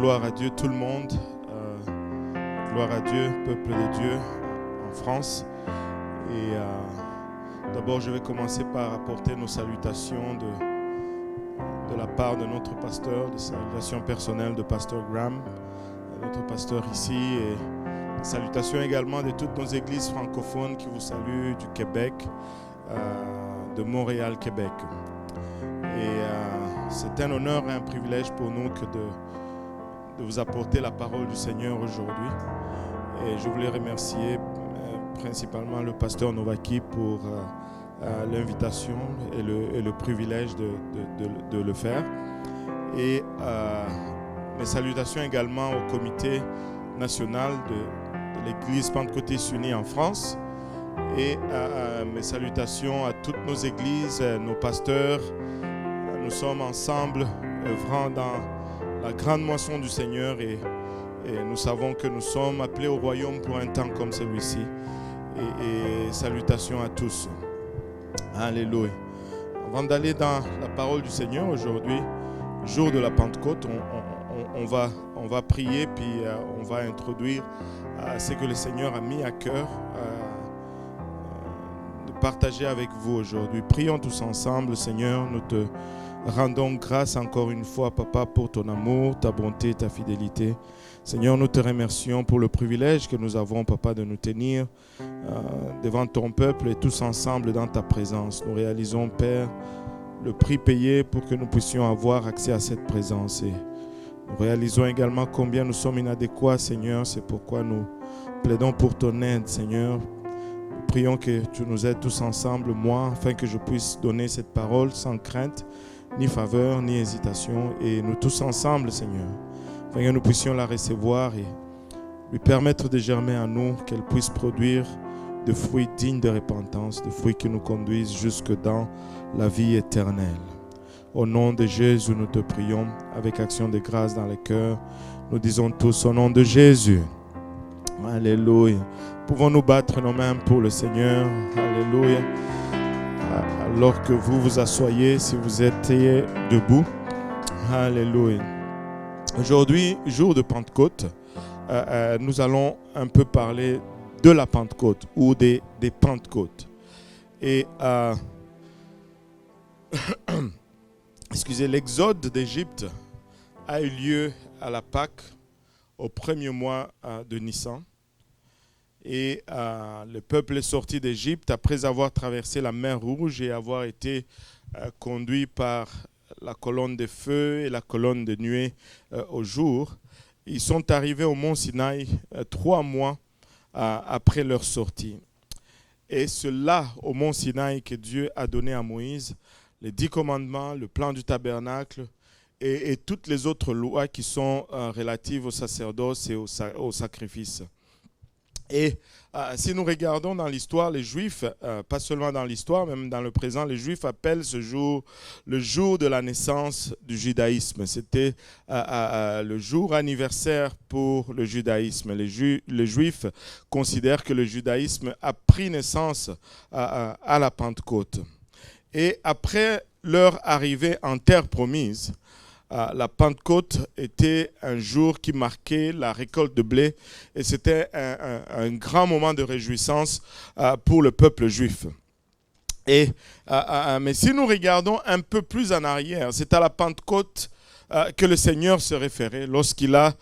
gloire à Dieu tout le monde. Gloire à Dieu, peuple de Dieu en France. Et d'abord, je vais commencer par apporter nos salutations de la part de notre pasteur, des salutations personnelles de Pasteur Graham, notre pasteur ici, et des salutations également de toutes nos églises francophones qui vous saluent du Québec, de Montréal, Québec. Et c'est un honneur et un privilège pour nous que de vous apporter la parole du Seigneur aujourd'hui. Et je voulais remercier principalement le pasteur Novaki pour l'invitation et le privilège de le faire. Et mes salutations également au comité national de l'Église pentecôtiste unie en France. Et mes salutations à toutes nos églises, nos pasteurs. Nous sommes ensemble œuvrant dans la grande moisson du Seigneur et nous savons que nous sommes appelés au royaume pour un temps comme celui-ci. Et salutations à tous. Alléluia. Avant d'aller dans la parole du Seigneur aujourd'hui, jour de la Pentecôte, on va prier puis on va introduire ce que le Seigneur a mis à cœur de partager avec vous aujourd'hui. Prions tous ensemble, Seigneur, nous te rendons grâce encore une fois, Papa, pour ton amour, ta bonté, ta fidélité. Seigneur, nous te remercions pour le privilège que nous avons, Papa, de nous tenir devant ton peuple et tous ensemble dans ta présence. Nous réalisons, Père, le prix payé pour que nous puissions avoir accès à cette présence. Et nous réalisons également combien nous sommes inadéquats, Seigneur. C'est pourquoi nous plaidons pour ton aide, Seigneur. Nous prions que tu nous aides tous ensemble, moi, afin que je puisse donner cette parole sans crainte, ni faveur, ni hésitation. Et nous tous ensemble, Seigneur, afin que nous puissions la recevoir et lui permettre de germer en nous, qu'elle puisse produire de fruits dignes de repentance, de fruits qui nous conduisent jusque dans la vie éternelle. Au nom de Jésus, nous te prions avec action de grâce dans le cœur. Nous disons tous au nom de Jésus. Alléluia. Pouvons-nous battre nos mains pour le Seigneur? Alléluia. Alors que vous vous asseyez, si vous étiez debout. Alléluia. Aujourd'hui, jour de Pentecôte, nous allons un peu parler de la Pentecôte ou des Pentecôtes. Et excusez, l'exode d'Égypte a eu lieu à la Pâque au premier mois de Nissan. Et le peuple est sorti d'Égypte après avoir traversé la mer Rouge et avoir été conduit par la colonne de feu et la colonne de nuée au jour. Ils sont arrivés au mont Sinaï 3 mois après leur sortie. Et c'est là, au mont Sinaï, que Dieu a donné à Moïse les 10 commandements, le plan du tabernacle et toutes les autres lois qui sont relatives au sacerdoce et au sacrifice. Et si nous regardons dans l'histoire, les Juifs, pas seulement dans l'histoire, même dans le présent, les Juifs appellent ce jour le jour de la naissance du judaïsme. C'était le jour anniversaire pour le judaïsme. Les Juifs considèrent que le judaïsme a pris naissance à la Pentecôte. Et après leur arrivée en terre promise, la Pentecôte était un jour qui marquait la récolte de blé et c'était un grand moment de réjouissance pour le peuple juif. Mais si nous regardons un peu plus en arrière, c'est à la Pentecôte que le Seigneur se référait lorsqu'il a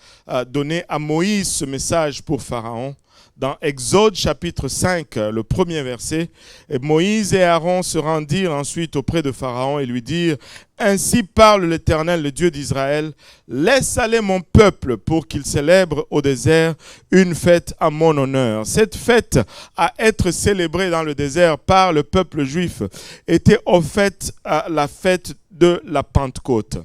donné à Moïse ce message pour Pharaon. Dans Exode chapitre 5, le premier verset, et Moïse et Aaron se rendirent ensuite auprès de Pharaon et lui dirent « Ainsi parle l'Éternel, le Dieu d'Israël, laisse aller mon peuple pour qu'il célèbre au désert une fête à mon honneur. » Cette fête à être célébrée dans le désert par le peuple juif était au fait la fête de la Pentecôte.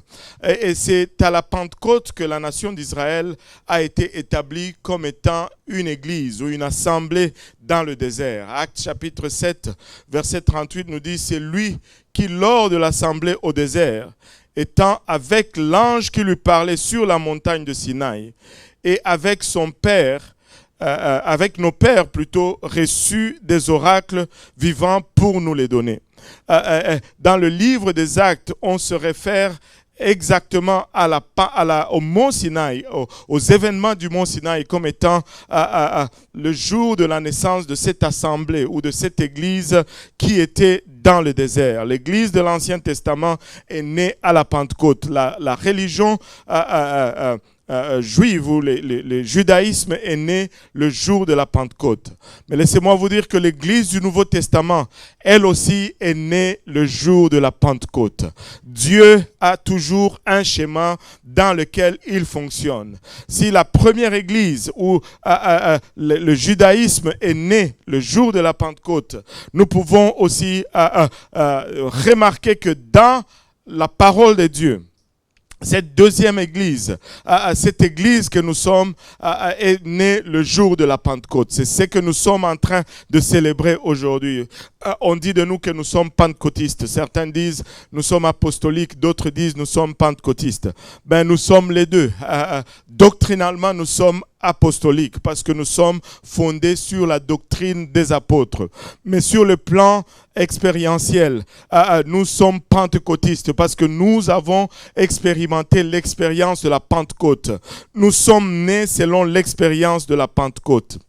Et c'est à la Pentecôte que la nation d'Israël a été établie comme étant une église ou une assemblée dans le désert. Actes chapitre 7, verset 38 nous dit « C'est lui qui, lors de l'assemblée au désert, étant avec l'ange qui lui parlait sur la montagne de Sinaï, et avec son père, avec nos pères plutôt, reçut des oracles vivants pour nous les donner. » Dans le livre des Actes, on se réfère exactement au mont Sinaï, aux événements du mont Sinaï comme étant le jour de la naissance de cette assemblée ou de cette église qui était dans le désert. L'église de l'Ancien Testament est née à la Pentecôte. La religion juive ou le judaïsme est né le jour de la Pentecôte. Mais laissez-moi vous dire que l'église du Nouveau Testament, elle aussi est née le jour de la Pentecôte. Dieu a toujours un schéma dans lequel il fonctionne. Si la première église où le judaïsme est né le jour de la Pentecôte, nous pouvons aussi remarquer que dans la parole de Dieu, cette deuxième église, cette église que nous sommes, est née le jour de la Pentecôte. C'est ce que nous sommes en train de célébrer aujourd'hui. On dit de nous que nous sommes pentecôtistes. Certains disent nous sommes apostoliques, d'autres disent nous sommes pentecôtistes. Ben, nous sommes les deux. Doctrinalement, nous sommes apostoliques parce que nous sommes fondés sur la doctrine des apôtres. Mais sur le plan expérientiel, nous sommes pentecôtistes parce que nous avons expérimenté l'expérience de la Pentecôte. Nous sommes nés selon l'expérience de la Pentecôte.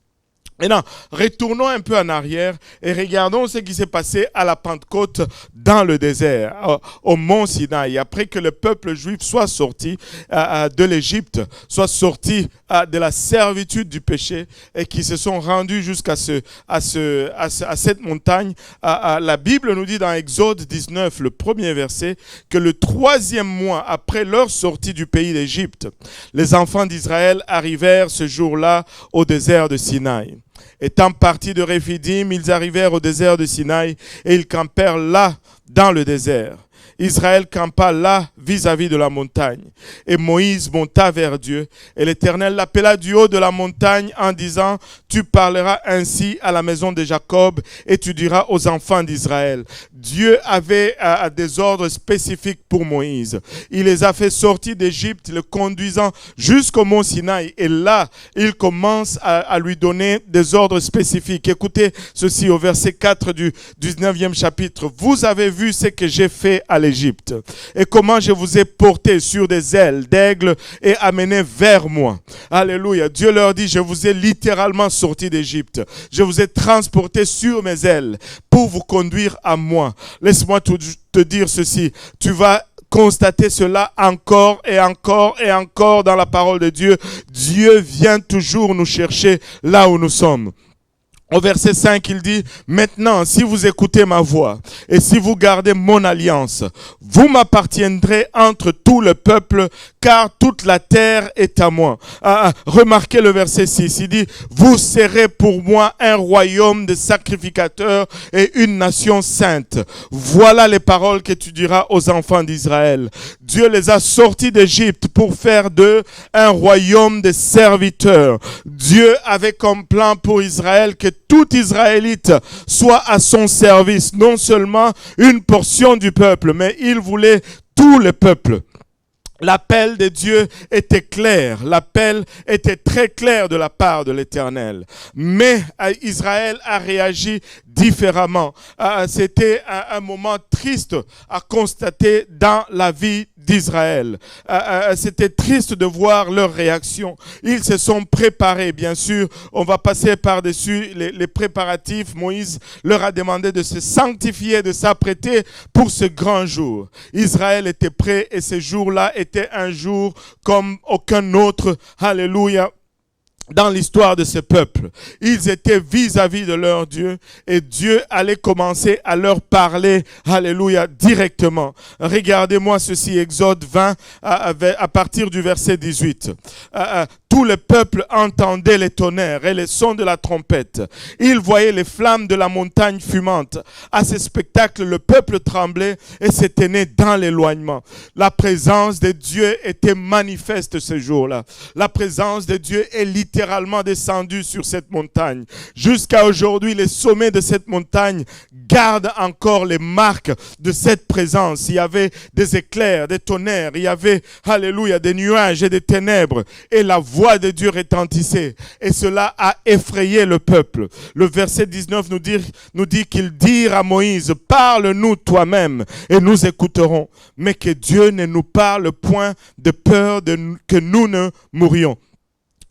Maintenant, retournons un peu en arrière et regardons ce qui s'est passé à la Pentecôte dans le désert, au mont Sinaï. Après que le peuple juif soit sorti de l'Égypte, soit sorti de la servitude du péché et qui se sont rendus jusqu'à cette montagne, la Bible nous dit dans Exode 19, le premier verset, que le 3e mois après leur sortie du pays d'Égypte, les enfants d'Israël arrivèrent ce jour-là au désert de Sinaï. Étant partis de Réphidim, ils arrivèrent au désert de Sinaï et ils campèrent là, dans le désert. Israël campa là, vis-à-vis de la montagne. Et Moïse monta vers Dieu. Et l'Éternel l'appela du haut de la montagne en disant, « Tu parleras ainsi à la maison de Jacob et tu diras aux enfants d'Israël. » Dieu avait des ordres spécifiques pour Moïse. Il les a fait sortir d'Égypte, le conduisant jusqu'au mont Sinaï. Et là, il commence à lui donner des ordres spécifiques. Écoutez ceci au verset 4 du 19e chapitre. « Vous avez vu ce que j'ai fait à l'Égypte et comment je vous ai porté sur des ailes d'aigle et amené vers moi. » Alléluia. Dieu leur dit, je vous ai littéralement sorti d'Égypte. Je vous ai transporté sur mes ailes pour vous conduire à moi. Laisse-moi te dire ceci. Tu vas constater cela encore et encore et encore dans la parole de Dieu. Dieu vient toujours nous chercher là où nous sommes. Au verset 5, il dit, « Maintenant, si vous écoutez ma voix et si vous gardez mon alliance, vous m'appartiendrez entre tout le peuple, car toute la terre est à moi. » Remarquez le verset 6, il dit, « Vous serez pour moi un royaume de sacrificateurs et une nation sainte. » Voilà les paroles que tu diras aux enfants d'Israël. Dieu les a sortis d'Égypte pour faire d'eux un royaume de serviteurs. Dieu avait comme plan pour Israël que tout Israélite soit à son service, non seulement une portion du peuple, mais il voulait tout le peuple. L'appel de Dieu était clair, l'appel était très clair de la part de l'Éternel. Mais Israël a réagi différemment. C'était un moment triste à constater dans la vie d'Israël. C'était triste de voir leur réaction. Ils se sont préparés, bien sûr. On va passer par-dessus les préparatifs. Moïse leur a demandé de se sanctifier, de s'apprêter pour ce grand jour. Israël était prêt et ce jour-là était un jour comme aucun autre. Alléluia. Dans l'histoire de ce peuple, ils étaient vis-à-vis de leur Dieu et Dieu allait commencer à leur parler, alléluia, directement. Regardez-moi ceci, Exode 20, à partir du verset 18. Tout le peuple entendait les tonnerres et les sons de la trompette. Ils voyaient les flammes de la montagne fumante. À ce spectacle, le peuple tremblait et se tenait dans l'éloignement. La présence de Dieu était manifeste ce jour-là. La présence de Dieu est littéralement descendue sur cette montagne. Jusqu'à aujourd'hui, les sommets de cette montagne gardent encore les marques de cette présence. Il y avait des éclairs, des tonnerres, il y avait, alléluia, des nuages et des ténèbres. Et la voix voix de Dieu retentissait et cela a effrayé le peuple. Le verset 19 nous dit qu'ils dirent à Moïse, parle-nous toi-même et nous écouterons, mais que Dieu ne nous parle point de peur que nous ne mourions.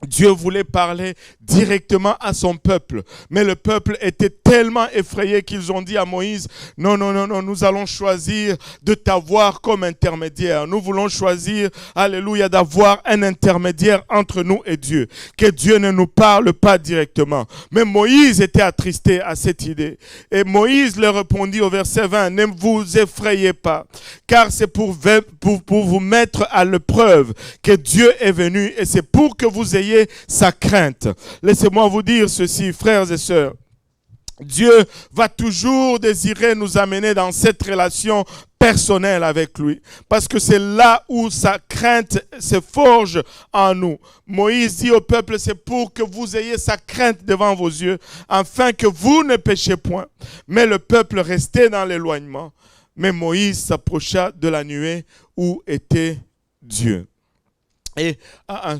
Dieu voulait parler directement à son peuple, mais le peuple était tellement effrayé qu'ils ont dit à Moïse, non, nous allons choisir de t'avoir comme intermédiaire. Nous voulons choisir, alléluia, d'avoir un intermédiaire entre nous et Dieu, que Dieu ne nous parle pas directement. Mais Moïse était attristé à cette idée. Et Moïse leur répondit au verset 20, ne vous effrayez pas, car c'est pour vous mettre à l'épreuve que Dieu est venu et c'est pour que vous ayez sa crainte. Laissez-moi vous dire ceci, frères et sœurs. Dieu va toujours désirer nous amener dans cette relation personnelle avec lui, parce que c'est là où sa crainte se forge en nous. Moïse dit au peuple, c'est pour que vous ayez sa crainte devant vos yeux, afin que vous ne péchiez point. Mais le peuple restait dans l'éloignement. Mais Moïse s'approcha de la nuée où était Dieu. Et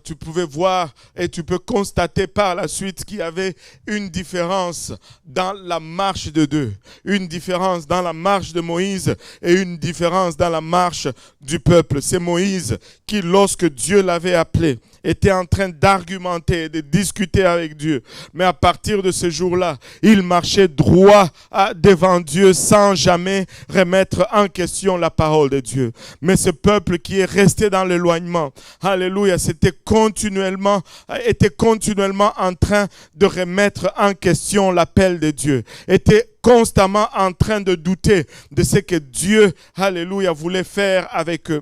tu pouvais voir et tu peux constater par la suite qu'il y avait une différence dans la marche de deux. Une différence dans la marche de Moïse et une différence dans la marche du peuple. C'est Moïse qui, lorsque Dieu l'avait appelé, était en train d'argumenter, de discuter avec Dieu. Mais à partir de ce jour-là, il marchait droit devant Dieu sans jamais remettre en question la parole de Dieu. Mais ce peuple qui est resté dans l'éloignement, alléluia, était continuellement en train de remettre en question l'appel de Dieu, était constamment en train de douter de ce que Dieu, alléluia, voulait faire avec eux.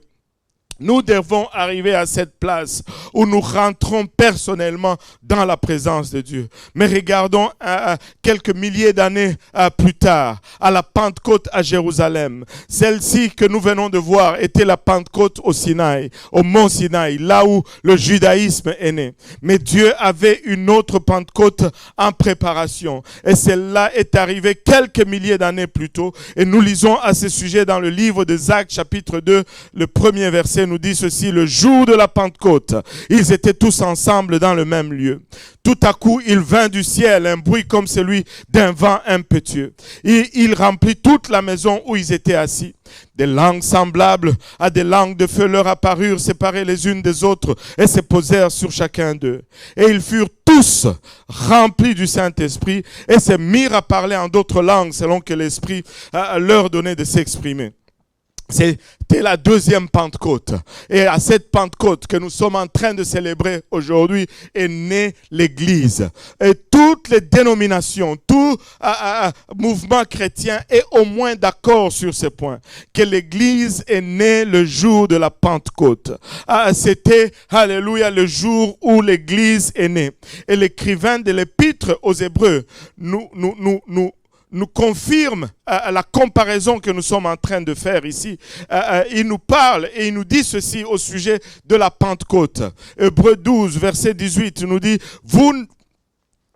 Nous devons arriver à cette place où nous rentrons personnellement dans la présence de Dieu. Mais regardons quelques milliers d'années plus tard, à la Pentecôte à Jérusalem. Celle-ci que nous venons de voir était la Pentecôte au Sinaï, au mont Sinaï, là où le judaïsme est né. Mais Dieu avait une autre Pentecôte en préparation. Et celle-là est arrivée quelques milliers d'années plus tôt. Et nous lisons à ce sujet dans le livre des Actes, chapitre 2, le premier verset nous dit ceci, le jour de la Pentecôte, ils étaient tous ensemble dans le même lieu. Tout à coup, il vint du ciel un bruit comme celui d'un vent impétueux. Il remplit toute la maison où ils étaient assis. Des langues semblables à des langues de feu leur apparurent, séparées les unes des autres, et se posèrent sur chacun d'eux. Et ils furent tous remplis du Saint-Esprit, et se mirent à parler en d'autres langues, selon que l'Esprit leur donnait de s'exprimer. C'était la deuxième Pentecôte. Et à cette Pentecôte que nous sommes en train de célébrer aujourd'hui est née l'Église. Et toutes les dénominations, tout mouvement chrétien est au moins d'accord sur ce point. Que l'Église est née le jour de la Pentecôte. C'était, alléluia, le jour où l'Église est née. Et l'écrivain de l'Épître aux Hébreux nous confirme la comparaison que nous sommes en train de faire ici. Il nous parle et il nous dit ceci au sujet de la Pentecôte. Hébreux 12, verset 18, nous dit, vous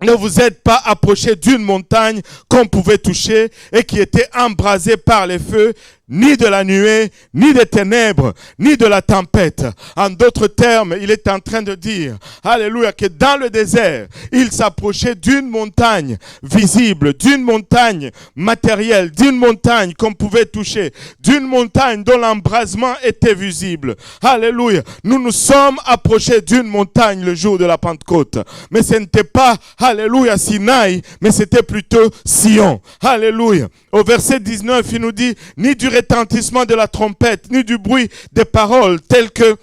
ne vous êtes pas approchés d'une montagne qu'on pouvait toucher et qui était embrasée par les feux, ni de la nuée, ni des ténèbres, ni de la tempête. En d'autres termes, il est en train de dire, alléluia, que dans le désert, il s'approchait d'une montagne visible, d'une montagne matérielle, d'une montagne qu'on pouvait toucher, d'une montagne dont l'embrasement était visible. Alléluia. Nous nous sommes approchés d'une montagne le jour de la Pentecôte. Mais ce n'était pas, alléluia, Sinaï, mais c'était plutôt Sion. Alléluia. Au verset 19, il nous dit, ni du retentissement de la trompette, ni du bruit des paroles, tels que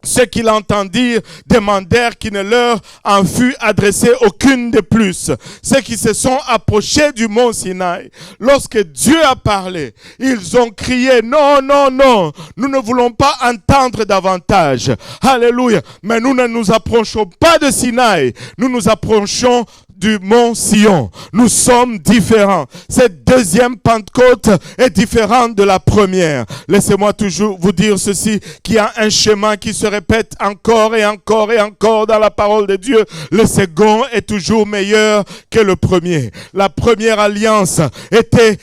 ceux qui l'entendirent demandèrent qu'il ne leur en fût adressé aucune de plus. Ceux qui se sont approchés du mont Sinaï, lorsque Dieu a parlé, ils ont crié, non, non, non, nous ne voulons pas entendre davantage. Alléluia. Mais nous ne nous approchons pas de Sinaï, nous nous approchons du mont Sion. Nous sommes différents. Cette deuxième Pentecôte est différente de la première. Laissez-moi toujours vous dire ceci, qu'il y a un schéma qui se répète encore et encore et encore dans la parole de Dieu. Le second est toujours meilleur que le premier. La première alliance était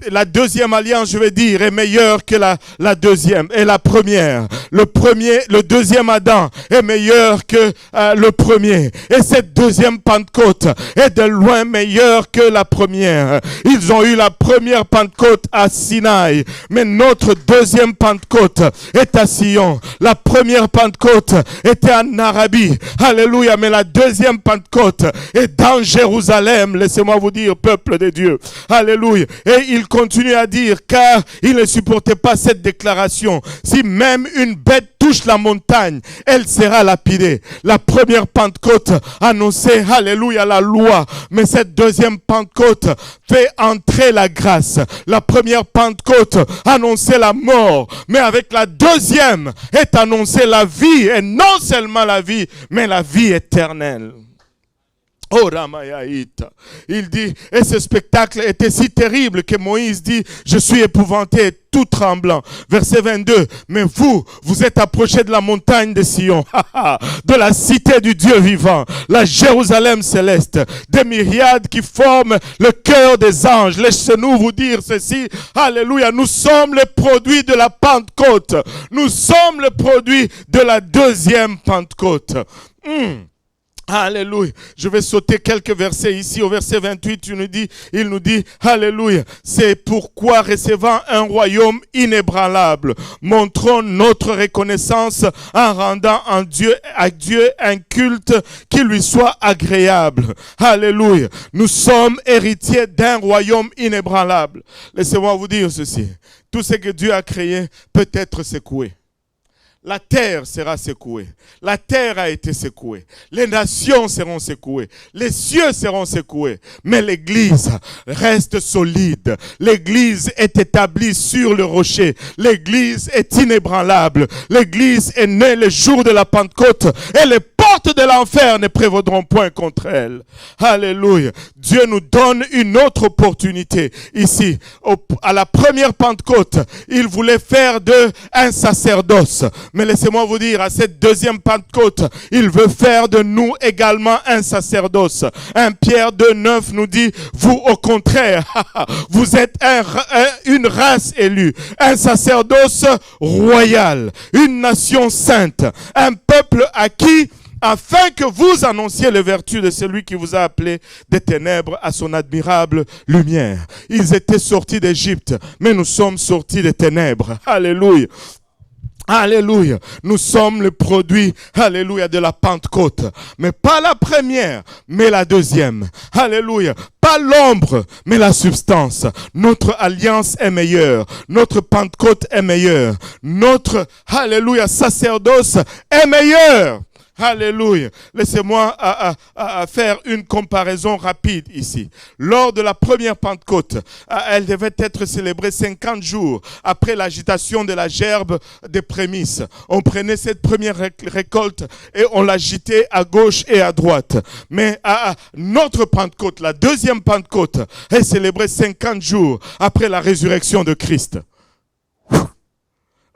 la deuxième alliance, je vais dire, est meilleure que la deuxième et la première. Le deuxième Adam est meilleur que le premier. Et cette deuxième Pentecôte est de loin meilleure que la première. Ils ont eu la première Pentecôte à Sinaï, mais notre deuxième Pentecôte est à Sion. La première Pentecôte était en Arabie. Alléluia. Mais la deuxième Pentecôte est dans Jérusalem. Laissez-moi vous dire, peuple de Dieu. Alléluia. Et il continue à dire, car il ne supportait pas cette déclaration. Si même une bête touche la montagne, elle sera lapidée. La première Pentecôte annonçait, alléluia, la loi. Mais cette deuxième Pentecôte fait entrer la grâce. La première Pentecôte annonçait la mort. Mais avec la deuxième est annoncée la vie. Et non seulement la vie, mais la vie éternelle. Oh Ramayaïta. Il dit, et ce spectacle était si terrible que Moïse dit, je suis épouvanté, tout tremblant. Verset 22, mais vous êtes approchés de la montagne de Sion, de la cité du Dieu vivant, la Jérusalem céleste, des myriades qui forment le cœur des anges. Laissez-nous vous dire ceci, alléluia, nous sommes le produit de la Pentecôte. Nous sommes le produit de la deuxième Pentecôte. Alléluia. Je vais sauter quelques versets ici. Au verset 28, il nous dit, alléluia. C'est pourquoi, recevant un royaume inébranlable, montrons notre reconnaissance en rendant à Dieu un culte qui lui soit agréable. Alléluia. Nous sommes héritiers d'un royaume inébranlable. Laissez-moi vous dire ceci. Tout ce que Dieu a créé peut être secoué. La terre sera secouée. La terre a été secouée. Les nations seront secouées. Les cieux seront secoués. Mais l'Église reste solide. L'Église est établie sur le rocher. L'Église est inébranlable. L'Église est née le jour de la Pentecôte. Et les portes de l'enfer ne prévaudront point contre elle. Alléluia. Dieu nous donne une autre opportunité ici. À la première Pentecôte, il voulait faire d'eux un sacerdoce. Mais laissez-moi vous dire, à cette deuxième Pentecôte, il veut faire de nous également un sacerdoce. 1 Pierre 2,9 nous dit, vous au contraire, vous êtes une race élue, un sacerdoce royal, une nation sainte, un peuple acquis, afin que vous annonciez les vertus de celui qui vous a appelé des ténèbres à son admirable lumière. Ils étaient sortis d'Égypte, mais nous sommes sortis des ténèbres. Alléluia. Alléluia. Nous sommes le produit, alléluia, de la Pentecôte. Mais pas la première, mais la deuxième. Alléluia. Pas l'ombre, mais la substance. Notre alliance est meilleure. Notre Pentecôte est meilleure. Notre, alléluia, sacerdoce est meilleur. Alléluia. Laissez-moi faire une comparaison rapide ici. Lors de la première Pentecôte, elle devait être célébrée 50 jours après l'agitation de la gerbe des prémices. On prenait cette première récolte et on l'agitait à gauche et à droite. Mais notre Pentecôte, la deuxième Pentecôte, est célébrée 50 jours après la résurrection de Christ.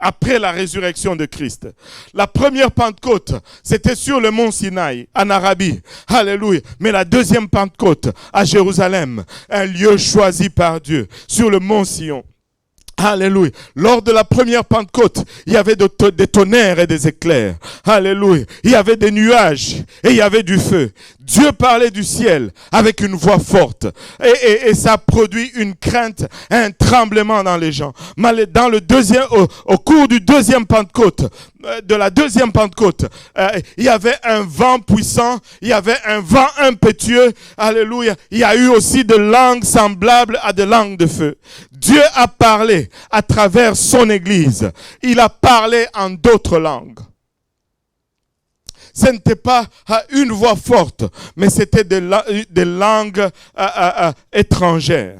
Après la résurrection de Christ. La première Pentecôte, c'était sur le mont Sinaï, en Arabie. Alléluia. Mais la deuxième Pentecôte, à Jérusalem, un lieu choisi par Dieu, sur le mont Sion. Alléluia. Lors de la première Pentecôte, il y avait des tonnerres et des éclairs. Alléluia. Il y avait des nuages et il y avait du feu. Dieu parlait du ciel avec une voix forte. Et ça produit une crainte, un tremblement dans les gens. Mais dans le au cours du deuxième Pentecôte, de la deuxième Pentecôte, il y avait un vent puissant, il y avait un vent impétueux. Alléluia. Il y a eu aussi de langues semblables à des langues de feu. Dieu a parlé à travers son Église. Il a parlé en d'autres langues. Ce n'était pas une voix forte, mais c'était des langues étrangères.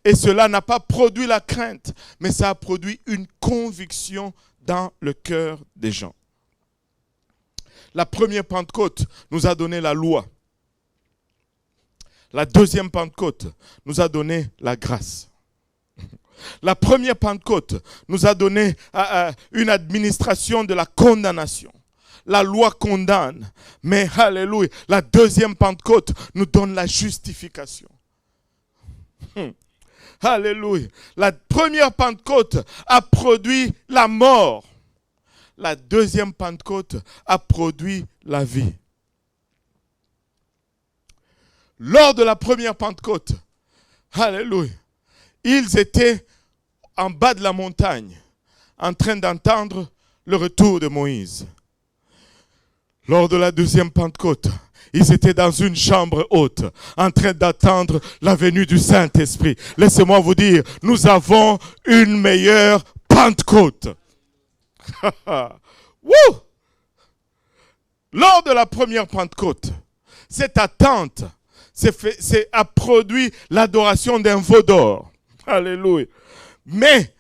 Et cela n'a pas produit la crainte, mais ça a produit une conviction dans le cœur des gens. La première Pentecôte nous a donné la loi. La deuxième Pentecôte nous a donné la grâce. La première Pentecôte nous a donné une administration de la condamnation. La loi condamne, mais alléluia, la deuxième Pentecôte nous donne la justification. Alléluia. La première Pentecôte a produit la mort. La deuxième Pentecôte a produit la vie. Lors de la première Pentecôte, alléluia, ils étaient en bas de la montagne, en train d'entendre le retour de Moïse. Lors de la deuxième Pentecôte, ils étaient dans une chambre haute, en train d'attendre la venue du Saint-Esprit. Laissez-moi vous dire, nous avons une meilleure Pentecôte. Wouh! Lors de la première Pentecôte, cette attente a produit l'adoration d'un veau d'or. Alléluia. Mais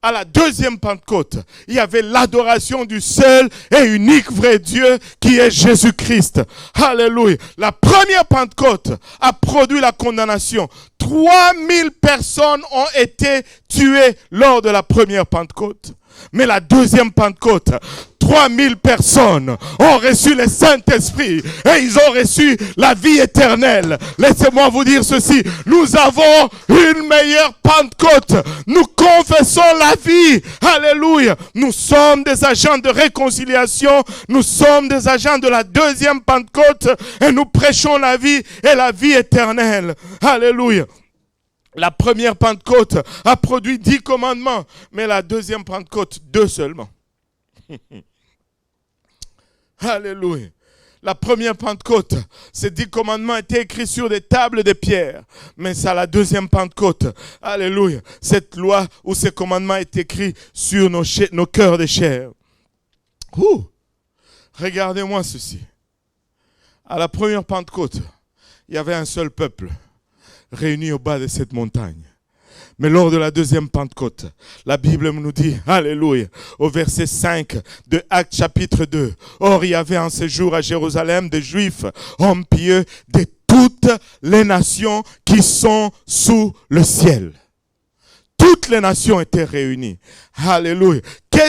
à la deuxième Pentecôte, il y avait l'adoration du seul et unique vrai Dieu qui est Jésus-Christ. Alléluia. La première Pentecôte a produit la condamnation. 3000 personnes ont été tuées lors de la première Pentecôte. Mais la deuxième Pentecôte, 3000 personnes ont reçu le Saint-Esprit et ils ont reçu la vie éternelle. Laissez-moi vous dire ceci, nous avons une meilleure Pentecôte. Nous confessons la vie. Alléluia. Nous sommes des agents de réconciliation. Nous sommes des agents de la deuxième Pentecôte et nous prêchons la vie et la vie éternelle. Alléluia. La première Pentecôte a produit 10 commandements, mais la deuxième Pentecôte, 2 seulement. Alléluia. La première Pentecôte, ces 10 commandements étaient écrits sur des tables de pierre. Mais c'est à la deuxième Pentecôte, alléluia, cette loi ou ces commandements étaient écrits sur nos cœurs de chair. Regardez-moi ceci. À la première Pentecôte, il y avait un seul peuple réunis au bas de cette montagne. Mais lors de la deuxième Pentecôte, la Bible nous dit, alléluia, au verset 5 de Actes chapitre 2, « Or, il y avait en ce jour à Jérusalem des Juifs, hommes pieux de toutes les nations qui sont sous le ciel. » Toutes les nations étaient réunies. Alléluia.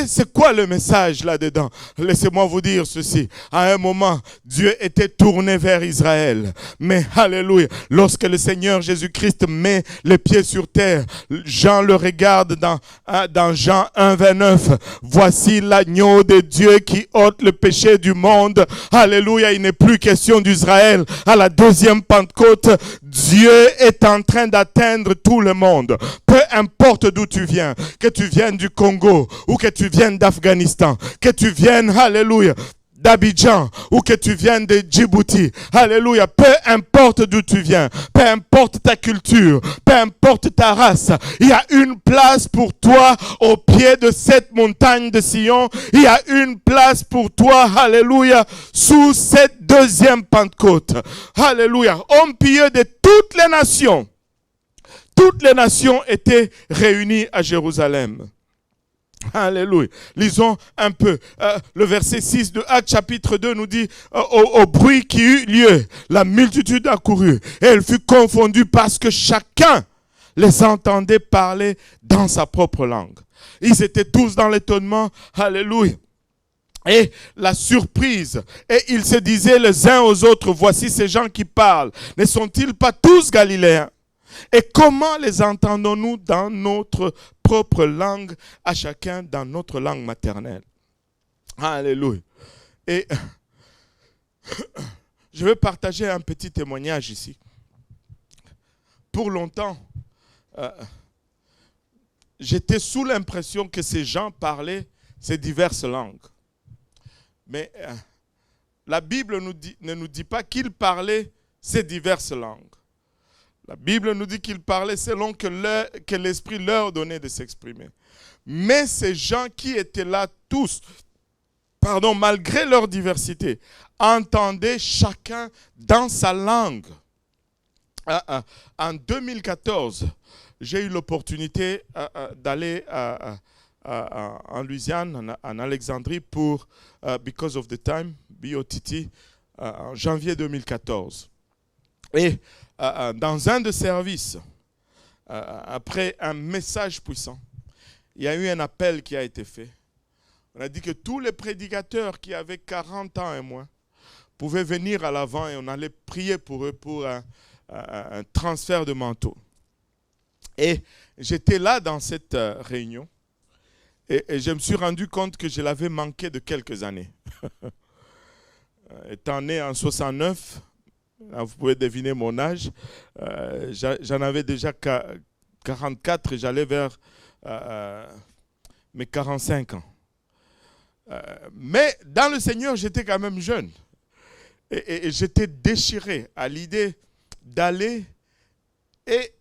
C'est quoi le message là-dedans? Laissez-moi vous dire ceci. À un moment, Dieu était tourné vers Israël. Mais alléluia, lorsque le Seigneur Jésus-Christ met les pieds sur terre, Jean le regarde dans Jean 1, 29. Voici l'agneau de Dieu qui ôte le péché du monde. Alléluia, il n'est plus question d'Israël. À la deuxième Pentecôte, Dieu est en train d'atteindre tout le monde. Peu importe d'où tu viens, que tu viennes du Congo ou que tu viennes d'Afghanistan, que tu viennes, alléluia, d'Abidjan ou que tu viennes de Djibouti, alléluia, peu importe d'où tu viens, peu importe ta culture, peu importe ta race, il y a une place pour toi au pied de cette montagne de Sion, il y a une place pour toi, alléluia, sous cette deuxième Pentecôte, alléluia, homme pieux de toutes les nations. Toutes les nations étaient réunies à Jérusalem. Alléluia. Lisons un peu. Le verset 6 de Actes chapitre 2 nous dit, au bruit qui eut lieu, la multitude accourut et elle fut confondue parce que chacun les entendait parler dans sa propre langue. Ils étaient tous dans l'étonnement. Alléluia. Et la surprise. Et ils se disaient les uns aux autres, voici ces gens qui parlent. Ne sont-ils pas tous galiléens? Et comment les entendons-nous dans notre propre langue, à chacun dans notre langue maternelle? Alléluia. Et je vais partager un petit témoignage ici. Pour longtemps, j'étais sous l'impression que ces gens parlaient ces diverses langues. Mais la Bible ne nous dit pas qu'ils parlaient ces diverses langues. La Bible nous dit qu'ils parlaient selon que l'Esprit leur donnait de s'exprimer. Mais ces gens qui étaient là tous, malgré leur diversité, entendaient chacun dans sa langue. En 2014, j'ai eu l'opportunité d'aller en Louisiane, en Alexandrie, pour Because of the Time, BOTT, en janvier 2014. Et dans un de ces services, après un message puissant, il y a eu un appel qui a été fait. On a dit que tous les prédicateurs qui avaient 40 ans et moins pouvaient venir à l'avant et on allait prier pour eux pour un transfert de manteau. Et j'étais là dans cette réunion et je me suis rendu compte que je l'avais manqué de quelques années. Étant né en 69, vous pouvez deviner mon âge, j'en avais déjà 44 et j'allais vers mes 45 ans. Mais dans le Seigneur, j'étais quand même jeune. Et j'étais déchiré à l'idée d'aller et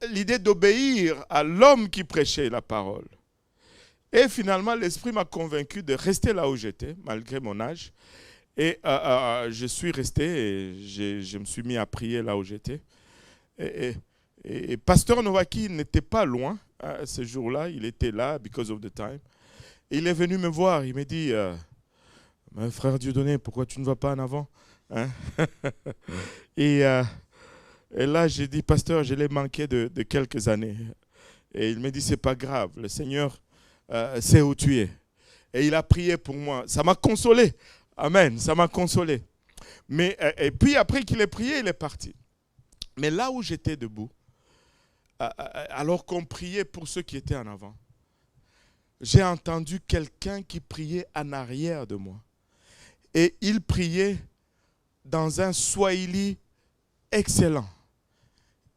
l'idée d'obéir à l'homme qui prêchait la parole. Et finalement, l'Esprit m'a convaincu de rester là où j'étais, malgré mon âge. Et je suis resté et je me suis mis à prier là où j'étais. Et Pasteur Novaki n'était pas loin ce jour-là. Il était là, because of the time. Et il est venu me voir. Il m'a dit, frère Dieudonné, pourquoi tu ne vas pas en avant, hein? Et là, j'ai dit, pasteur, je l'ai manqué de quelques années. Et il m'a dit, c'est pas grave, le Seigneur sait où tu es. Et il a prié pour moi. Ça m'a consolé. Amen, ça m'a consolé. Mais, et puis après qu'il ait prié, il est parti. Mais là où j'étais debout, alors qu'on priait pour ceux qui étaient en avant, j'ai entendu quelqu'un qui priait en arrière de moi. Et il priait dans un swahili excellent.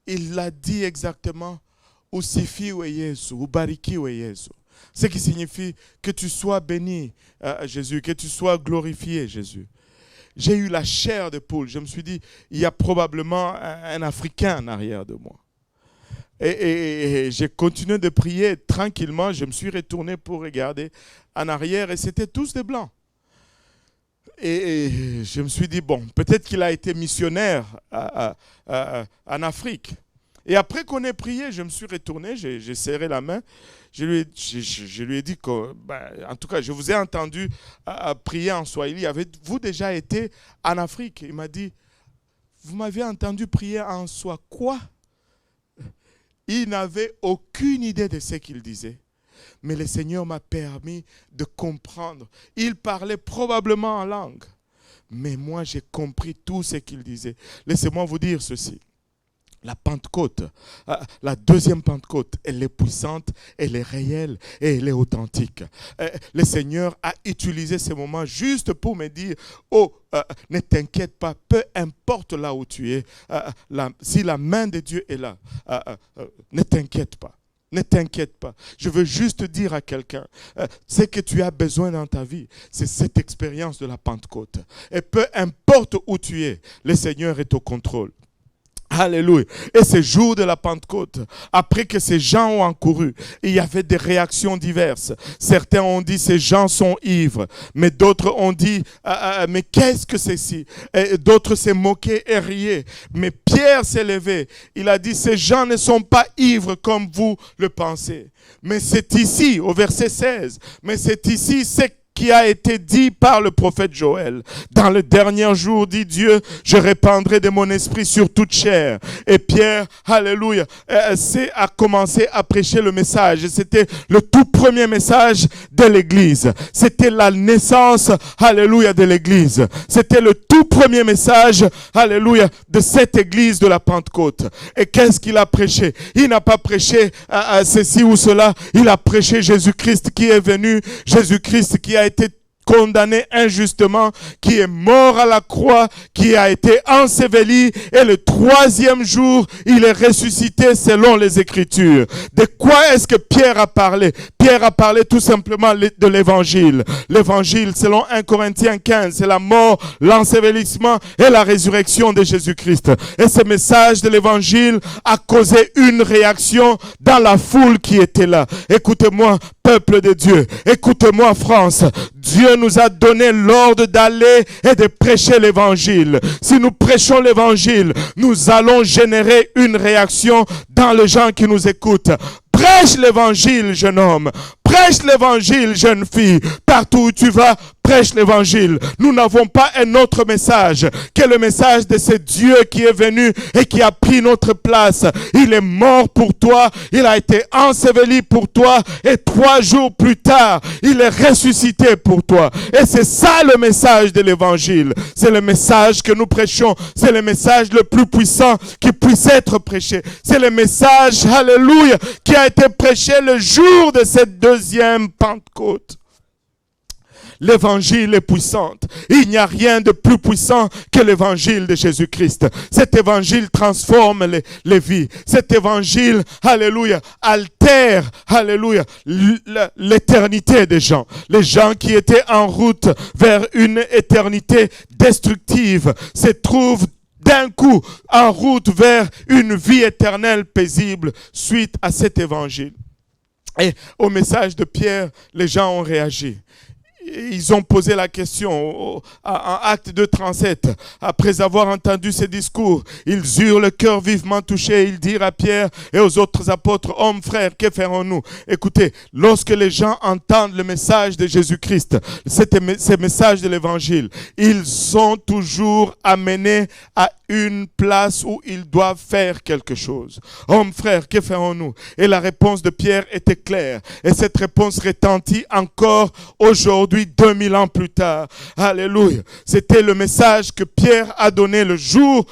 Il l'a dit exactement, Usifiwe Yesu, Ubarikiwe Yesu. Ce qui signifie que tu sois béni, Jésus, que tu sois glorifié, Jésus. J'ai eu la chair de poule. Je me suis dit, il y a probablement un Africain en arrière de moi. Et j'ai continué de prier tranquillement. Je me suis retourné pour regarder en arrière et c'était tous des blancs. Et je me suis dit, bon, peut-être qu'il a été missionnaire en Afrique. Et après qu'on ait prié, je me suis retourné, j'ai serré la main. Je lui ai dit que, en tout cas, je vous ai entendu prier en Swahili. Avez-vous déjà été en Afrique? Il m'a dit, vous m'avez entendu prier en soi quoi? Il n'avait aucune idée de ce qu'il disait. Mais le Seigneur m'a permis de comprendre. Il parlait probablement en langue. Mais moi, j'ai compris tout ce qu'il disait. Laissez-moi vous dire ceci. La Pentecôte, la deuxième Pentecôte, elle est puissante, elle est réelle et elle est authentique. Le Seigneur a utilisé ce moment juste pour me dire, oh, ne t'inquiète pas, peu importe là où tu es, si la main de Dieu est là, ne t'inquiète pas. Ne t'inquiète pas. Je veux juste dire à quelqu'un, ce que tu as besoin dans ta vie, c'est cette expérience de la Pentecôte. Et peu importe où tu es, le Seigneur est au contrôle. Alléluia. Et ce jour de la Pentecôte, après que ces gens ont encouru, il y avait des réactions diverses. Certains ont dit, ces gens sont ivres. Mais d'autres ont dit, mais qu'est-ce que c'est ci? Et d'autres s'est moqué et rié. Mais Pierre s'est levé. Il a dit, ces gens ne sont pas ivres comme vous le pensez. Mais c'est ici, au verset 16, mais c'est ici, c'est qui a été dit par le prophète Joël. Dans le dernier jour, dit Dieu, je répandrai de mon esprit sur toute chair. Et Pierre, alléluia, a commencé à prêcher le message. C'était le tout premier message de l'église. C'était la naissance, alléluia, de l'église. C'était le tout premier message, alléluia, de cette église de la Pentecôte. Et qu'est-ce qu'il a prêché? Il n'a pas prêché ceci ou cela. Il a prêché Jésus-Christ qui est venu, Jésus-Christ qui a été condamné injustement, qui est mort à la croix, qui a été enseveli et le troisième jour, il est ressuscité selon les Écritures. De quoi est-ce que Pierre a parlé? Pierre a parlé tout simplement de l'Évangile. L'Évangile, selon 1 Corinthiens 15, c'est la mort, l'ensevelissement et la résurrection de Jésus-Christ. Et ce message de l'Évangile a causé une réaction dans la foule qui était là. Écoutez-moi, peuple de Dieu. Écoutez-moi, France. Dieu nous a donné l'ordre d'aller et de prêcher l'évangile. Si nous prêchons l'évangile, nous allons générer une réaction dans les gens qui nous écoutent. Prêche l'évangile, jeune homme. Prêche l'évangile, jeune fille. Partout où tu vas, prêche l'évangile. Nous n'avons pas un autre message que le message de ce Dieu qui est venu et qui a pris notre place. Il est mort pour toi, il a été enseveli pour toi et 3 jours plus tard, il est ressuscité pour toi. Et c'est ça le message de l'évangile. C'est le message que nous prêchons. C'est le message le plus puissant qui puisse être prêché. C'est le message, alléluia, qui a été prêché le jour de cette deuxième Pentecôte. L'évangile est puissant. Il n'y a rien de plus puissant que l'évangile de Jésus-Christ. Cet évangile transforme les vies. Cet évangile, alléluia, altère, alléluia, l'éternité des gens. Les gens qui étaient en route vers une éternité destructive se trouvent d'un coup en route vers une vie éternelle paisible suite à cet évangile. Et au message de Pierre, les gens ont réagi. Ils ont posé la question en Acte 2:37. Après avoir entendu ces discours, ils eurent le cœur vivement touché. Ils dirent à Pierre et aux autres apôtres, hommes, frères, que ferons-nous? Écoutez, lorsque les gens entendent le message de Jésus-Christ, ces messages de l'évangile, ils sont toujours amenés à une place où ils doivent faire quelque chose. Hommes, frères, que ferons-nous? Et la réponse de Pierre était claire. Et cette réponse retentit encore aujourd'hui, 2000 ans plus tard. Alléluia. C'était le message que Pierre a donné le jour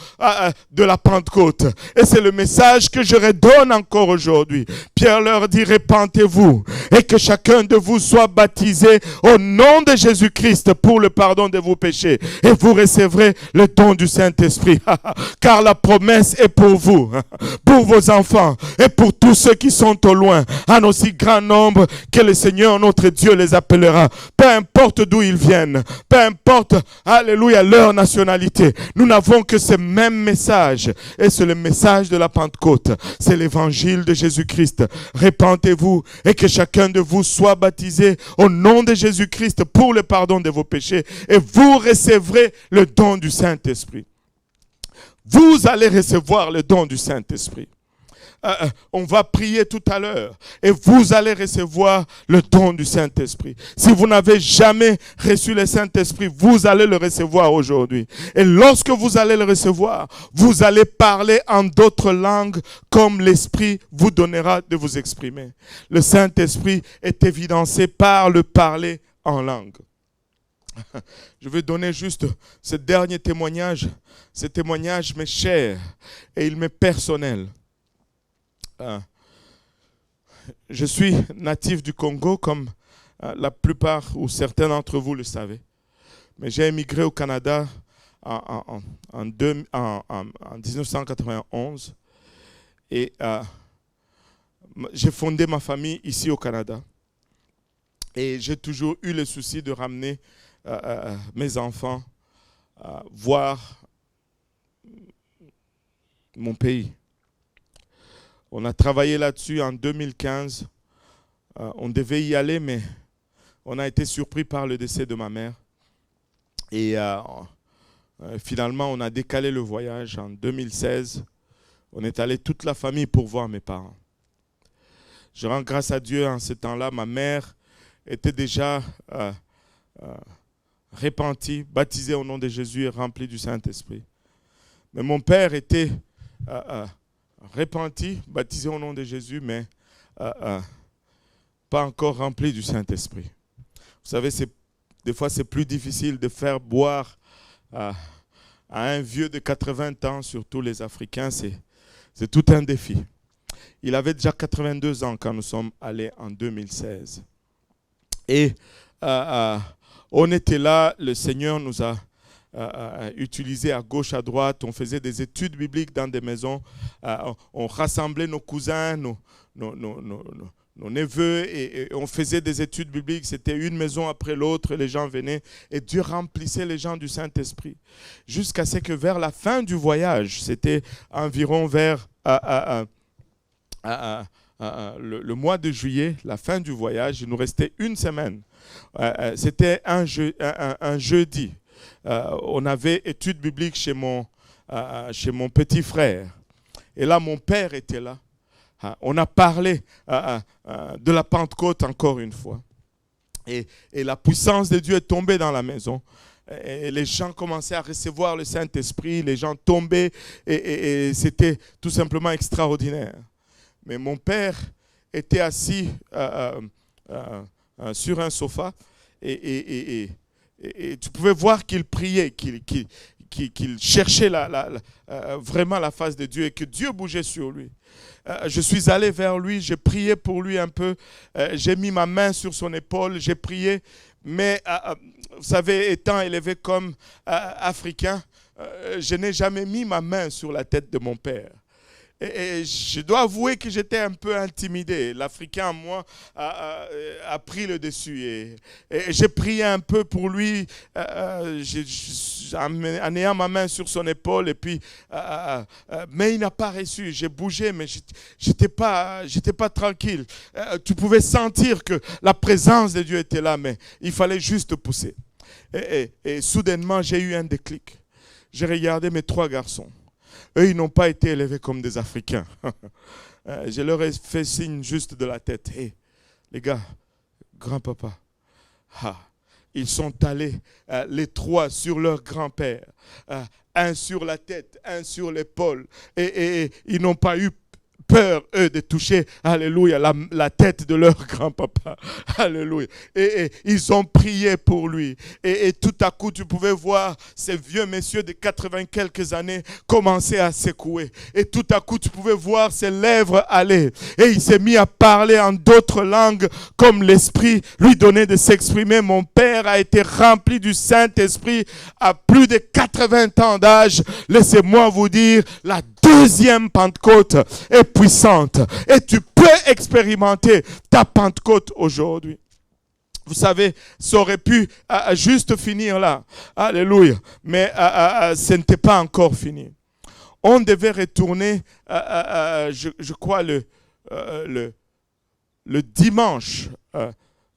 de la Pentecôte. Et c'est le message que je redonne encore aujourd'hui. Pierre leur dit, repentez-vous et que chacun de vous soit baptisé au nom de Jésus-Christ pour le pardon de vos péchés. Et vous recevrez le don du Saint-Esprit. Car la promesse est pour vous, pour vos enfants et pour tous ceux qui sont au loin, en aussi grand nombre que le Seigneur notre Dieu les appellera. Peu importe d'où ils viennent, peu importe, alléluia, leur nationalité. Nous n'avons que ce même message et c'est le message de la Pentecôte. C'est l'évangile de Jésus-Christ. Repentez-vous et que chacun de vous soit baptisé au nom de Jésus-Christ pour le pardon de vos péchés et vous recevrez le don du Saint-Esprit. Vous allez recevoir le don du Saint-Esprit. On va prier tout à l'heure et vous allez recevoir le don du Saint-Esprit. Si vous n'avez jamais reçu le Saint-Esprit, vous allez le recevoir aujourd'hui. Et lorsque vous allez le recevoir, vous allez parler en d'autres langues comme l'Esprit vous donnera de vous exprimer. Le Saint-Esprit est évidencé par le parler en langue. Je vais donner juste ce dernier témoignage. Ce témoignage m'est cher et il m'est personnel. Je suis natif du Congo, comme la plupart ou certains d'entre vous le savez. Mais j'ai émigré au Canada en 1991 et j'ai fondé ma famille ici au Canada. Et j'ai toujours eu le souci de ramener mes enfants voir mon pays. On a travaillé là-dessus en 2015. On devait y aller, mais on a été surpris par le décès de ma mère. Et finalement, on a décalé le voyage en 2016. On est allé toute la famille pour voir mes parents. Je rends grâce à Dieu en ce temps-là. Ma mère était déjà repentie, baptisée au nom de Jésus et remplie du Saint-Esprit. Mais mon père était repenti, baptisé au nom de Jésus, mais pas encore rempli du Saint-Esprit. Vous savez, des fois c'est plus difficile de faire boire à un vieux de 80 ans, surtout les Africains, c'est tout un défi. Il avait déjà 82 ans quand nous sommes allés en 2016. Et on était là, le Seigneur nous a utilisé à gauche, à droite. On faisait des études bibliques dans des maisons. On rassemblait nos cousins, nos neveux et on faisait des études bibliques. C'était une maison après l'autre. Les gens venaient et Dieu remplissait les gens du Saint-Esprit. Jusqu'à ce que vers la fin du voyage, c'était environ vers le mois de juillet, la fin du voyage, il nous restait une semaine. C'était un jeudi. On avait études bibliques chez mon petit frère. Et là, mon père était là. On a parlé de la Pentecôte encore une fois. Et la puissance de Dieu est tombée dans la maison. Et les gens commençaient à recevoir le Saint-Esprit, les gens tombaient et c'était tout simplement extraordinaire. Mais mon père était assis sur un sofa et tu pouvais voir qu'il priait, qu'il cherchait vraiment la face de Dieu et que Dieu bougeait sur lui. Je suis allé vers lui, j'ai prié pour lui un peu, j'ai mis ma main sur son épaule, j'ai prié, mais vous savez, étant élevé comme africain, je n'ai jamais mis ma main sur la tête de mon père. Et je dois avouer que j'étais un peu intimidé. L'Africain, moi, a pris le dessus. Et j'ai prié un peu pour lui, en ayant ma main sur son épaule. Et puis, mais il n'a pas reçu. J'ai bougé, mais j'étais pas tranquille. Tu pouvais sentir que la présence de Dieu était là, mais il fallait juste pousser. Et soudainement, j'ai eu un déclic. J'ai regardé mes 3 garçons. Eux, ils n'ont pas été élevés comme des Africains. Je leur ai fait signe juste de la tête. Hey, les gars, grand-papa. Ils sont allés, les 3, sur leur grand-père. Un sur la tête, un sur l'épaule. Et ils n'ont pas eu peur, eux, de toucher, alléluia, la tête de leur grand-papa. Alléluia. Et ils ont prié pour lui. Et tout à coup, tu pouvais voir ces vieux messieurs de 80 quelques années commencer à secouer. Et tout à coup, tu pouvais voir ses lèvres aller. Et il s'est mis à parler en d'autres langues, comme l'Esprit lui donnait de s'exprimer. Mon père a été rempli du Saint-Esprit à plus de 80 ans d'âge. Laissez-moi vous dire, la deuxième Pentecôte est puissante et tu peux expérimenter ta Pentecôte aujourd'hui. Vous savez, ça aurait pu juste finir là. Alléluia. Mais ce n'était pas encore fini. On devait retourner, je crois, le dimanche.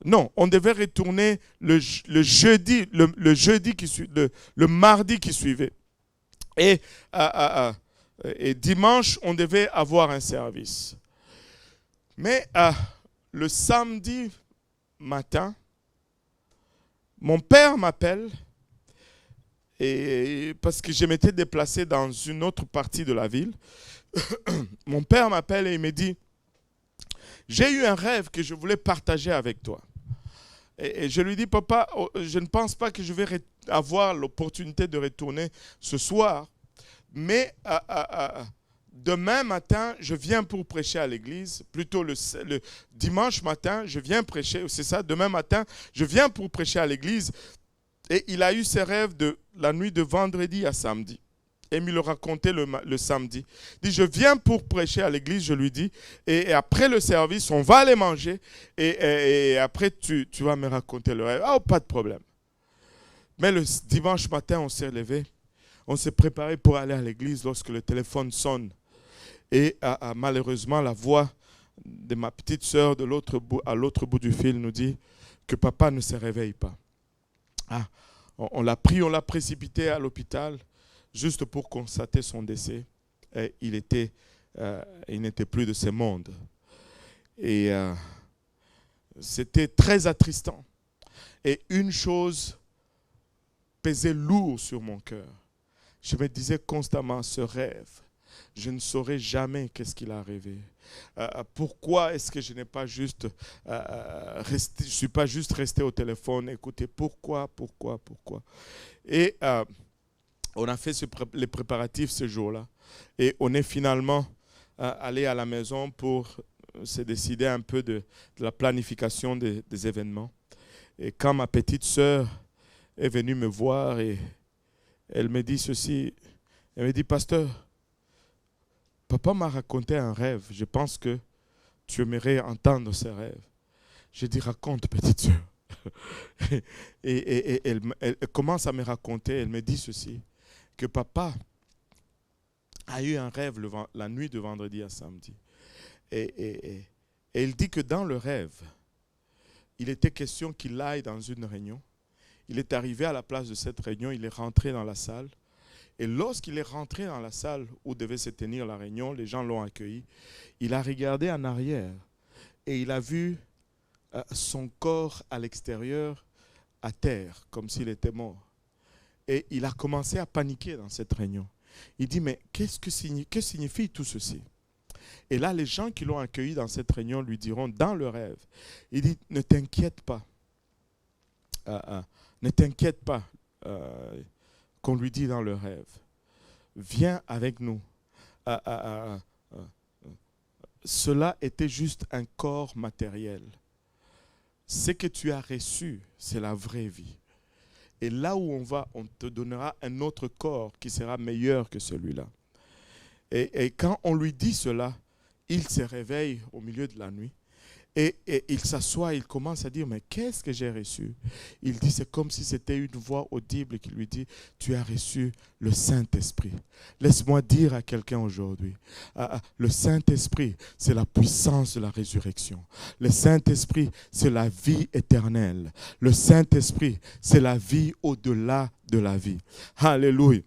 Non, on devait retourner le jeudi, le mardi qui suivait. Et dimanche, on devait avoir un service. Mais le samedi matin, mon père m'appelle parce que je m'étais déplacé dans une autre partie de la ville. Mon père m'appelle et il me dit, j'ai eu un rêve que je voulais partager avec toi. Et je lui dis, papa, je ne pense pas que je vais avoir l'opportunité de retourner ce soir. Mais demain matin, je viens pour prêcher à l'église. Plutôt le dimanche matin, je viens prêcher. C'est ça, demain matin, je viens pour prêcher à l'église. Et il a eu ses rêves de la nuit de vendredi à samedi. Et il me le racontait le samedi. Il dit, je viens pour prêcher à l'église, je lui dis. Et après le service, on va aller manger. Et après, tu vas me raconter le rêve. Ah, pas de problème. Mais le dimanche matin, on s'est levé. On s'est préparé pour aller à l'église lorsque le téléphone sonne. Et malheureusement, la voix de ma petite sœur à l'autre bout du fil nous dit que papa ne se réveille pas. On l'a pris, on l'a précipité à l'hôpital juste pour constater son décès. Et il n'était plus de ce monde. Et c'était très attristant. Et une chose pesait lourd sur mon cœur. Je me disais constamment, ce rêve, je ne saurais jamais qu'est-ce qu'il a rêvé. Pourquoi est-ce que je n'ai pas juste resté, je ne suis pas juste resté au téléphone, écoutez, pourquoi. Et on a fait les préparatifs ce jour-là. Et on est finalement allé à la maison pour se décider un peu de la planification des événements. Et quand ma petite sœur est venue me voir et elle me dit ceci, elle me dit, pasteur, papa m'a raconté un rêve, je pense que tu aimerais entendre ce rêve. J'ai dit, raconte, petite sœur. Et elle commence à me raconter, elle me dit ceci, que papa a eu un rêve la nuit de vendredi à samedi. Et elle dit que dans le rêve, il était question qu'il aille dans une réunion. Il est arrivé à la place de cette réunion, il est rentré dans la salle Et lorsqu'il est rentré dans la salle où devait se tenir la réunion, les gens l'ont accueilli, il a regardé en arrière et il a vu son corps à l'extérieur, à terre, comme s'il était mort. Et il a commencé à paniquer dans cette réunion. Il dit, mais que signifie tout ceci? Et là, les gens qui l'ont accueilli dans cette réunion lui diront, dans le rêve, il dit, ne t'inquiète pas. Ne t'inquiète pas, qu'on lui dit dans le rêve. Viens avec nous. Cela était juste un corps matériel. Ce que tu as reçu, c'est la vraie vie. Et là où on va, on te donnera un autre corps qui sera meilleur que celui-là. Et quand on lui dit cela, il se réveille au milieu de la nuit. Et il s'assoit, il commence à dire, mais qu'est-ce que j'ai reçu? Il dit, c'est comme si c'était une voix audible qui lui dit, tu as reçu le Saint-Esprit. Laisse-moi dire à quelqu'un aujourd'hui, le Saint-Esprit, c'est la puissance de la résurrection. Le Saint-Esprit, c'est la vie éternelle. Le Saint-Esprit, c'est la vie au-delà de la vie. Alléluia.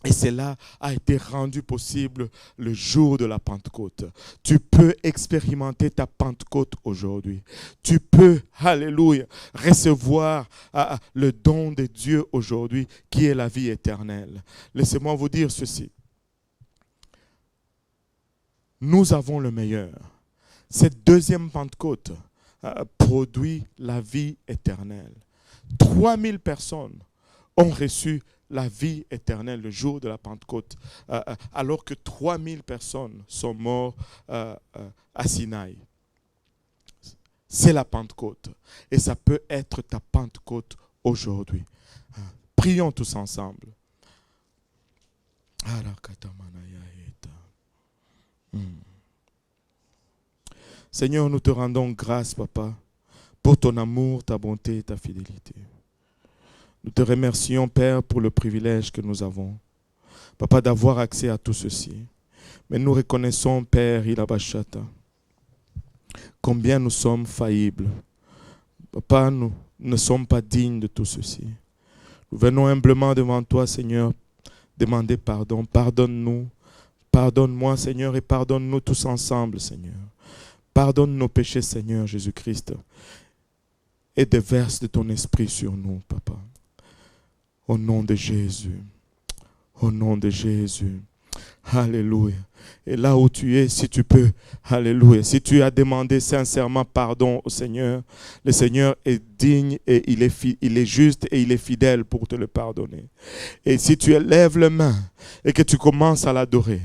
Et cela a été rendu possible le jour de la Pentecôte. Tu peux expérimenter ta Pentecôte aujourd'hui. Tu peux, alléluia, recevoir le don de Dieu aujourd'hui qui est la vie éternelle. Laissez-moi vous dire ceci. Nous avons le meilleur. Cette deuxième Pentecôte produit la vie éternelle. 3000 personnes ont reçu la vie éternelle le jour de la Pentecôte, alors que 3000 personnes sont mortes à Sinaï. C'est la Pentecôte. Et ça peut être ta Pentecôte aujourd'hui. Prions tous ensemble. Seigneur, nous te rendons grâce, Papa, pour ton amour, ta bonté et ta fidélité. Nous te remercions, Père, pour le privilège que nous avons, Papa, d'avoir accès à tout ceci. Mais nous reconnaissons, Père, Ilabashata, combien nous sommes faillibles. Papa, nous ne sommes pas dignes de tout ceci. Nous venons humblement devant toi, Seigneur, demander pardon. Pardonne-nous. Pardonne-moi, Seigneur, et pardonne-nous tous ensemble, Seigneur. Pardonne nos péchés, Seigneur Jésus-Christ, et déverse de ton esprit sur nous, Papa. Au nom de Jésus. Au nom de Jésus. Alléluia. Et là où tu es, si tu peux, alléluia. Si tu as demandé sincèrement pardon au Seigneur, le Seigneur est digne et il est juste et il est fidèle pour te le pardonner. Et si tu élèves les mains et que tu commences à l'adorer,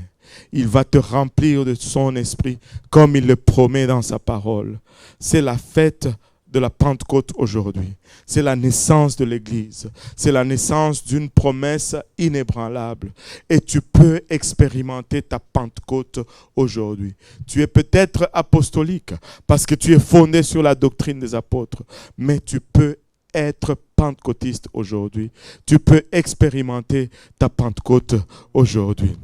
il va te remplir de son esprit comme il le promet dans sa parole. C'est la fête de la Pentecôte aujourd'hui. C'est la naissance de l'Église. C'est la naissance d'une promesse inébranlable. Et tu peux expérimenter ta Pentecôte aujourd'hui. Tu es peut-être apostolique parce que tu es fondé sur la doctrine des apôtres. Mais tu peux être pentecôtiste aujourd'hui. Tu peux expérimenter ta Pentecôte aujourd'hui.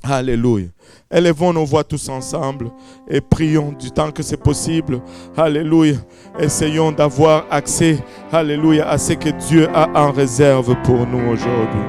Alléluia. Élevons nos voix tous ensemble et prions du temps que c'est possible. Alléluia. Essayons d'avoir accès, alléluia, à ce que Dieu a en réserve pour nous aujourd'hui.